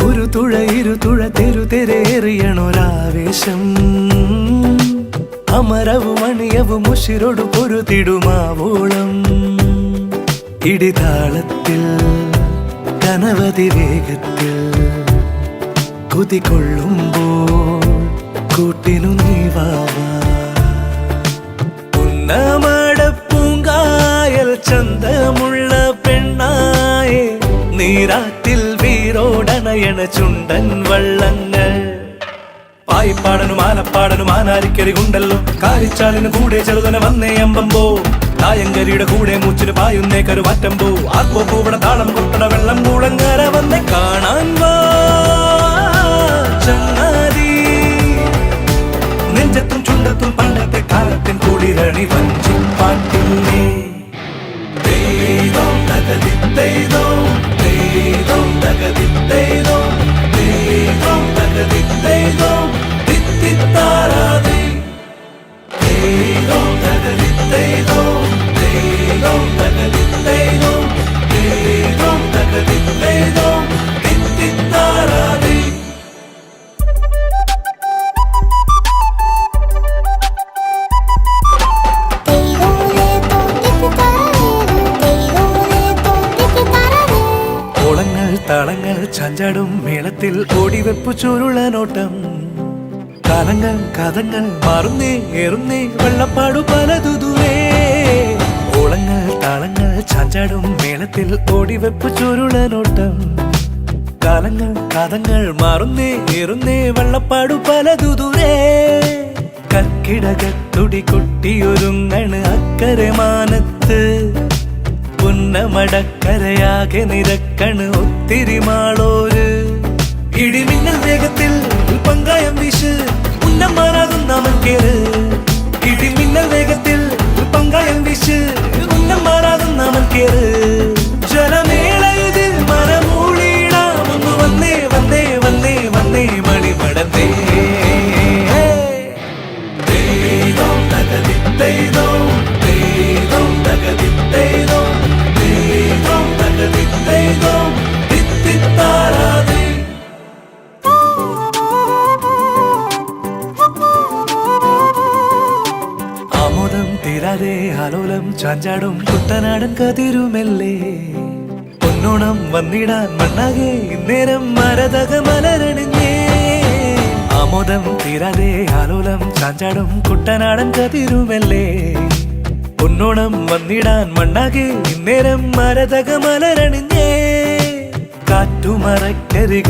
ഒരു തുഴ ഇരുതുഴ തെരുതെരേറിയണൊരാവേശം അമരവും അണിയവും ഉശിരോടു പൊരുതിടുമാവോളം ഇടിതാളത്തിൽ കനവധി വേഗത്തിൽ കുതികൊള്ളുമ്പോൾ കൂട്ടിനു നീവാവാ ഉന്നമടപ്പൂങ്കായൽ ചന്തമുള്ള പെണ്ണായെ നീരാറ്റിൽ വീരോടണയണ ചുണ്ടൻ വള്ളങ്ങൾ പായിപ്പാടനും ആനപ്പാടനും ആനാരിക്കരി ഉണ്ടല്ലോ കാരിച്ചാലിന് കൂടെ ചെറുതന വന്നേ അമ്പമ്പോ തായങ്കരിയുടെ കൂടെ മൂച്ചിന് പായുന്നേ കരുമാറ്റമ്പോ ആർപ്പോ പൂവട താളം കൊട്ടട വെള്ളം കൂളങ്ങര വന്നേ കാണാൻ വാ ചങ്ങാതി നെഞ്ചത്തും ചുണ്ടത്തും പണ്ടത്തെ കാലത്തിൻ കുളിരണി വഞ്ചിപ്പാട്ടില്ലേ ദൈവം തകതിത്തൈതോ ദൈവം തകതിത്തൈതോ ദൈവം തകതിത്തൈതോ തിത്തിത്താരാതി ദൈവം തകതിത്തൈതോ ദൈവം തകതിത്തൈതോ ദൈവം തകതിത്തൈതോ തിത്തിത്താരാതി താളങ്ങൾ ചാഞ്ചാടും മേളത്തിൽ ഓടിവെപ്പു ചുരുളനോട്ടം കാലങ്ങൾ കഥങ്ങൾ മാറുന്നേ ഏറുന്നേ വെള്ളപ്പാടു പലതുതുവേ ഓളങ്ങൾ താളങ്ങൾ ചാഞ്ചാടും മേളത്തിൽ ഓടിവെപ്പു ചുരുളനോട്ടം കാലങ്ങൾ കഥങ്ങൾ മാറുന്നേ ഏറുന്നേ വെള്ളപ്പാടു പലതുതുവേ കർക്കിടകത്തുടി കൊട്ടിയൊരുങ്ങണ് അക്കരെ മാനത്ത് പുന്നമടക്കരയാകെ നിരക്കണ് ഒത്തിരി മാളോര് ഇടിമിന്നൽ വേഗത്തിൽ പങ്കായം വീശ് ഉന്നമാരാകും നാമൻ കേറ് ഇടിമിന്നൽ വേഗത്തിൽ പങ്കായം വീശ് ഉന്നമാരാകും നാമൻ കേറ് ജലമേള ഇതിൽ മരമൂളിയിടാം ഒന്ന് വന്നേ വന്നേ വന്നേ വന്നേ മണിമടന്നേ ദൈവം തകതിത്തൈതോ ദൈവം തകതിത്തൈതോ ദൈവം തകതിത്തൈതോ തിത്തിത്താരാതി ആമോദം തീരാതെ ആലോലം ചാഞ്ചാടും കുട്ടനാടൻ കതിരുമെല്ലേ പൊന്നോണം വന്നിടാൻ മണ്ണാകെ ഇന്നേരം മരതക മലരണിഞ്ഞേ ആമോദം തീരാതെ ആലോലം ചാഞ്ചാടും കുട്ടനാടൻ കതിരുമെല്ലേ പൊന്നോണം വന്നിടാൻ മണ്ണാകെ ഇന്നേരം മരതക മലരണിഞ്ഞേ കാറ്റുമറക്കരിക